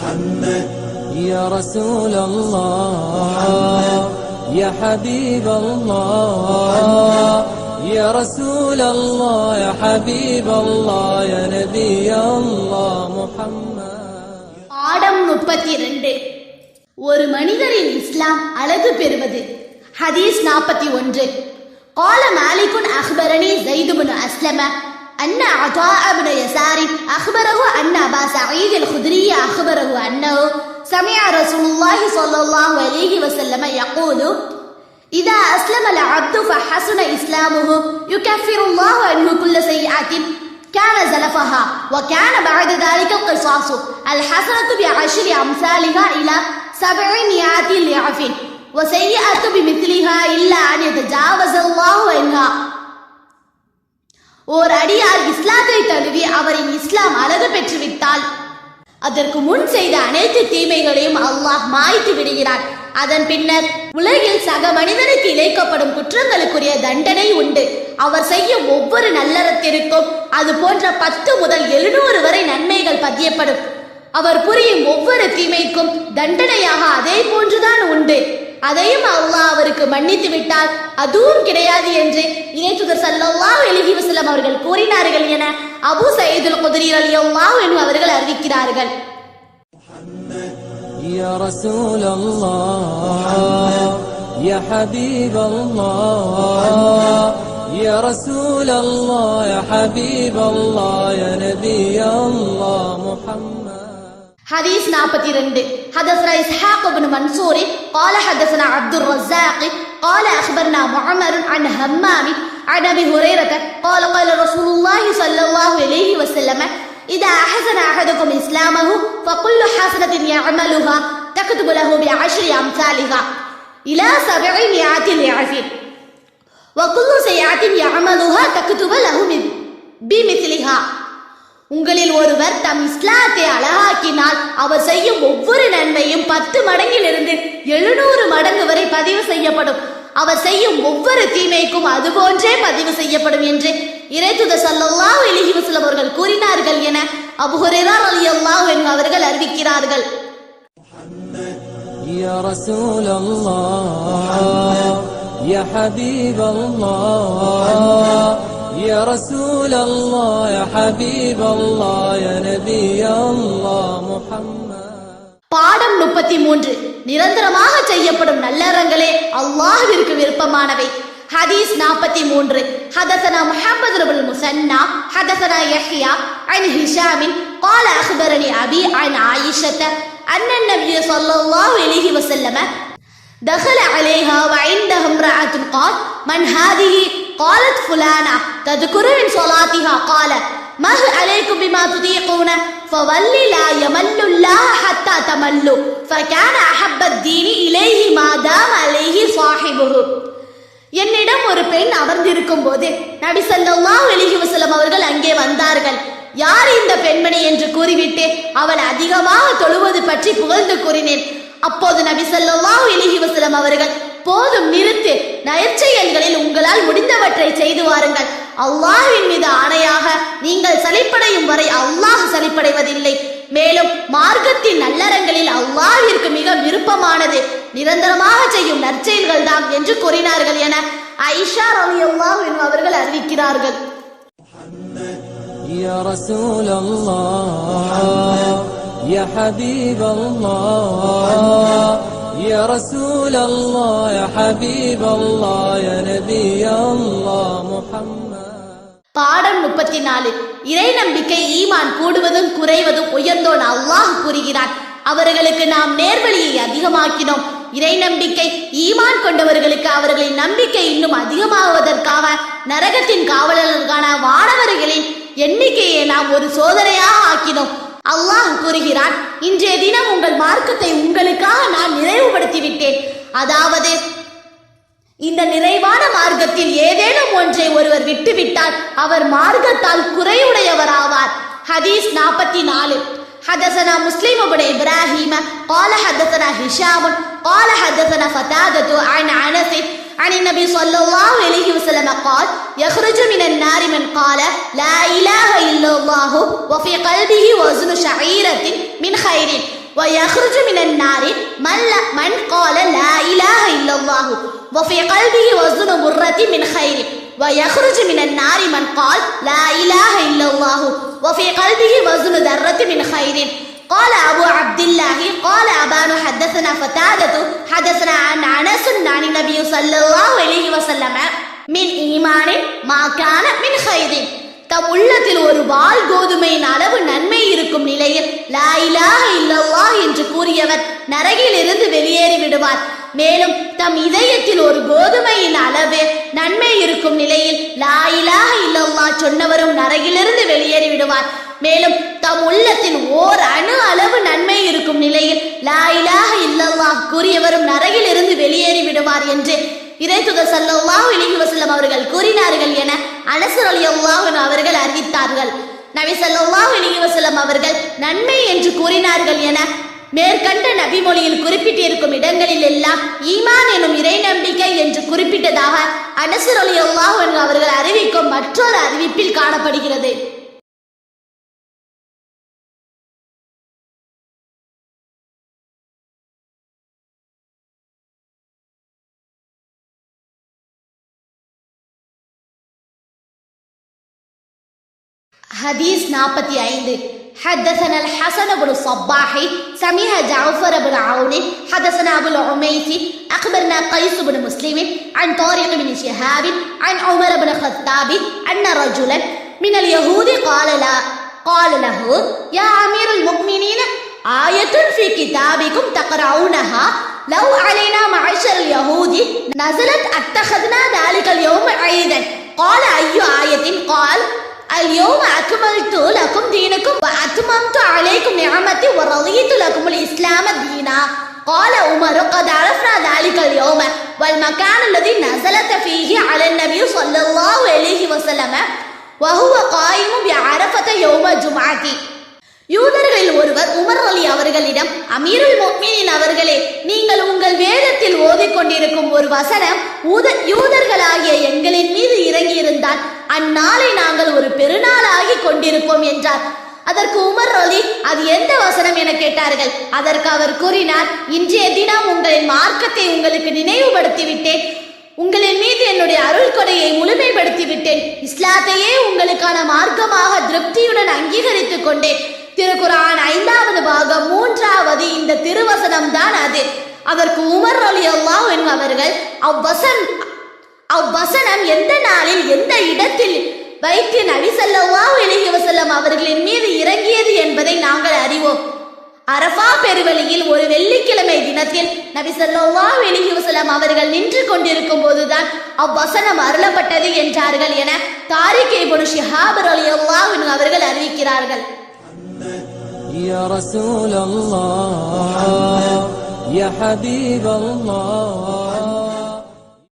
محمد يا رسول الله يا حبيب الله يا رسول الله يا حبيب الله يا نبي الله محمد. பாடம் 32. ஒரு மனிதரின் இஸ்லாம் அழகு பெறுவது. ஹதீஸ் 41. قال مالك أخبرني زيد بن أسلم أن عطاء بن يسار أخبره أن أبا سعيد الخدري أخبره أنه سمع رسول الله صلى الله عليه وسلم يقول إذا أسلم العبد فحسن إسلامه يكفر الله عنه كل سيئة كان زلفها وكان بعد ذلك القصاص الحسنة بعشر أمثالها إلى 700 ضعف وسيئة بمثلها إلا أن يتجاوز الله عنها. ஓர் அடியார் இஸ்லாத்தை தழுவி அவரின் இஸ்லாம் அழகு பெற்றுவிட்டால் அதற்கு முன் செய்த அனைத்து தீமைகளையும் அல்லாஹ் மாய்த்து விடுகிறான். அதன் பின்னர் உலகில் சக மனிதனுக்கு இழைக்கப்படும் குற்றங்களுக்குரிய தண்டனை உண்டு. அவர் செய்யும் ஒவ்வொரு நல்லறத்திற்கும் அது போன்ற 10 முதல் 700 வரை நன்மைகள் பதியப்படும். அவர் புரியும் ஒவ்வொரு தீமைக்கும் தண்டனையாக அதே போன்றுதான் உண்டு. அதையும் அல்லாஹ் அவருக்கு மன்னித்து விட்டால் அதுவும் கிடையாது என்று இறைத்தூதர் ஸல்லல்லாஹு அலைஹி வஸல்லம் அவர்கள் கூறினார்கள் என அபூ சயீத் அல்-குத்ரி ரலியல்லாஹு அன்ஹு அவர்கள் அறிவிக்கிறார்கள். يا رسول الله يا حبيب الله يا رسول الله يا حبيب الله يا نبي الله محمد. حديث 42. حدثنا إسحاق بن منصور قال حدثنا عبد الرزاق قال أخبرنا معمر عن همام عن أبي هريرة قال قال رسول الله صلى الله عليه وسلم إذا أحسن أحدكم إسلامه فكل حسنة يعملها تكتب له ب10 أمثالها إلى 700 ضعف وكل سيئة يعملها تكتب له بمثلها. உங்களில் ஒருவர் தம் இஸ்லாத்தை அழகாக்கினால் அவர் செய்யும் ஒவ்வொரு நன்மையும் 10 மடங்கிலிருந்து 700 மடங்கு வரை பதிவு செய்யப்படும். அவர் செய்யும் ஒவ்வொரு தீமைக்கும் அதுபோன்றே பதிவு செய்யப்படும் என்று இறைத்தூதர் ஸல்லல்லாஹு அலைஹி வஸல்லம் அவர்கள் கூறினார்கள் என அபூ ஹுரைரா ரலியல்லாஹு அன்ஹு அவர்கள் அறிவிக்கிறார்கள். يا رسول الله يا حبيب الله يا رسول الله يا حبيب الله يا نبي الله محمد. பாடம் 33. நிரந்தரமாக செய்யப்படும் நல்லறங்களே அல்லாஹ்விற்கு விருப்பமானவை. ஹதீஸ் 43. حدثنا محمد بن المثنى حدثنا يحيى عن هشام قال أخبرني أبي عن عائشة أن النبي صلى الله عليه وسلم دخل عليها وعندها امرأة قال من هذه؟ قالت فلانة تذكر من صلاتها قال ما عليكم بما تطيقون فولي لا يمل الله حتى تملوا فكان أحب الدين إليه ما دام عليه صاحبه. என்னிடம் ஒரு பெண் அமர்ந்திருக்கும் போது நபி ஸல்லல்லாஹு அலைஹி வஸல்லம் அவர்கள் அங்கே வந்தார்கள். யார் இந்த பெண்மணி என்று கூறிவிட்டு அவள் அதிகமாக தொழுவது பற்றி புகழ்ந்து கூறினேன். அப்போது நபி ஸல்லல்லாஹு அலைஹி வஸல்லம் அவர்கள் போதும் நிறுத்து, நற்செயல்களில் உங்களால் முடிந்தவற்றை செய்து வாருங்கள். அல்லாஹ்வின் மீது ஆணையாக நீங்கள் சலிப்படையும் வரை அல்லாஹ் சலிப்படைவதில்லை. மேலும் மார்க்கத்தின் நல்லறங்களில் அல்லாஹ்விற்கு மிக விருப்பமானது நிரந்தரமாக செய்யும் நற்செயல்கள் தான் என்று கூறினார்கள் என ஆயிஷா ரலியல்லாஹு அன்ஹா அவர்கள் அறிவிக்கிறார்கள். يا رسول الله يا حبيب الله يا رسول الله يا حبيب الله يا نبي الله محمد. பாடம் 34. இறை நம்பிக்கை ஈமான் கூடுவதும் குறைவதும் உயர்ந்தோன் அல்லாஹ் கூறுகிறான். அவர்களுக்கு நாம் நேர்வழியை அதிகமாக்கினோம். இறை நம்பிக்கை ஈமான் கொண்டவர்களுக்கு அவர்களின் நம்பிக்கை இன்னும் அதிகமாகுவதற்காக நரகத்தின் காவலர்களுக்கான வானவர்களின் எண்ணிக்கையை நாம் ஒரு சோதனையாக ஆக்கினோம். அல்லாஹ் கூறுகிறான், இன்றைய தினம் உங்கள் மார்க்கத்தை உங்களுக்காக நான் நிறைவுபடுத்திவிட்டேன். அதாவது இந்த நிறைவான மார்க்கத்தில் ஏதேனும் ஒன்றை ஒருவர் விட்டுவிட்டால் அவர் மார்க்கத்தால் குறையுடையவராவார். ஹதீஸ் 44. حدثنا مسلم بن إبراهيم قال حدثنا هشام قال حدثنا فتادة عن عنس عن النبي صلى الله عليه وسلم قال يخرج من النار من قال لا إله إلا الله وفي قلبه وزن شعيرة من خير ويخرج من النار من قال لا إله إلا الله وفي قلبه وزن برة من خير ويخرج من النار من قال لا إله إلا الله وفي قلبه وزن ذرة من خير. قال أبو عبد الله قال أبان حدثنا فتادة حدثنا عن أنس عن النبي صلى الله عليه وسلم من إيمان ما كان من خير. தம் உள்ளத்தில் ஒரு வாள் கோதுமையின் அளவு நன்மை இருக்கும் நிலையில் லா இலாஹ இல்லல்லாஹ் என்று கூறியவர் நரகில் இருந்து வெளியேறி விடுவார். மேலும் தம் இதயத்தில் ஒரு கோதுமையின் அளவு நன்மை இருக்கும் நிலையில் லா இலாஹ இல்லல்லாஹ் சொன்னவரும் நரகிலிருந்து வெளியேறி விடுவார். மேலும் தம் உள்ளத்தில் ஓர் அணு அளவு நன்மை இருக்கும் நிலையில் லா இலாஹ இல்லல்லாஹ் கூறியவரும் நரகில் இருந்து வெளியேறி விடுவார் என்று இறைத்தூதர் ஸல்லல்லாஹு அலைஹி வஸல்லம் அவர்கள் கூறினார்கள் என அனஸ் ரலியல்லாஹு அன்ஹு அவர்கள் அறிவித்தார்கள். நபி ஸல்லல்லாஹு அலைஹி வஸல்லம் அவர்கள் நன்மை என்று கூறினார்கள் என மேற்கண்ட நபிமொழியில் குறிப்பிட்டிருக்கும் இடங்களில் எல்லாம் ஈமான் எனும் இறை நம்பிக்கை என்று குறிப்பிட்டதாக அனஸ் ரலியல்லாஹு அன்ஹு அவர்கள் அறிவிக்கும் மற்றொரு அறிவிப்பில் காணப்படுகிறது. حديث 45 حدثنا الحسن بن الصباح سمع جعفر بن عون حدثنا أبو العميس أخبرنا قيس بن مسلم عن طارق بن شهاب عن عمر بن الخطاب أن رجلا من اليهود قال له يا أمير المؤمنين آية في كتابكم تقرؤونها لو علينا معشر اليهود نزلت اتخذنا ذلك اليوم عيدا. قال أي آية؟ قال اليوم أكملت لكم دينكم وأتممت عليكم نعمتي ورضيت لكم الإسلام دينا. قال عمر قد عرفنا ذلك اليوم والمكان الذي نزلت فيه على النبي صلى الله عليه وسلم وهو قائم بعرفة يوم الجمعة. யூதர்களில் ஒருவர் உமர் அலி அவர்களிடம், அமீருல் முஃமினீன் அவர்களே, நீங்கள் உங்கள் வேதத்தில் ஓதிக்கொண்டிருக்கும் ஒரு வசனம் யூதர்களாகிய எங்களின் மீது இறங்கியிருந்தால் அந்நாளை நாங்கள் ஒரு பெருநாளாகி கொண்டிருப்போம் என்றார். அதற்கு உமர் அலி அது எந்த வசனம் என கேட்டார்கள். அதற்கு அவர் கூறினார், இன்றைய தினம் உங்களின் மார்க்கத்தை உங்களுக்கு நினைவுபடுத்தி விட்டேன், உங்களின் மீது என்னுடைய அருள் கொடையை முழுமைப்படுத்தி விட்டேன், இஸ்லாத்தையே உங்களுக்கான மார்க்கமாக திருப்தியுடன் அங்கீகரித்துக் கொண்டேன். திருக்குர்ஆன் 5வது பாகம் 3வது இந்த திருவசனம் தான் அது. அதற்கு உமர் ரலியல்லாஹு அன்ஹு அவர்கள் அவ்வசனம் எந்த நாளில் எந்த இடத்தில் வைத்து நபி ஸல்லல்லாஹு அலைஹி வஸல்லம் அவர்களின் மீது இறங்கியது என்பதை நாங்கள் அறிவோம். அரஃபா பெருவெளியில் ஒரு வெள்ளிக்கிழமை தினத்தில் நபி ஸல்லல்லாஹு அலைஹி வஸல்லம் அவர்கள் நின்று கொண்டிருக்கும் போதுதான் அவ்வசனம் அருளப்பட்டது என்றார்கள் என தாரிக் இப்னு ஷிஹாப் ரலியல்லாஹு அன்ஹு அவர்கள் அறிவிக்கிறார்கள். يا رسول الله يا حبيب الله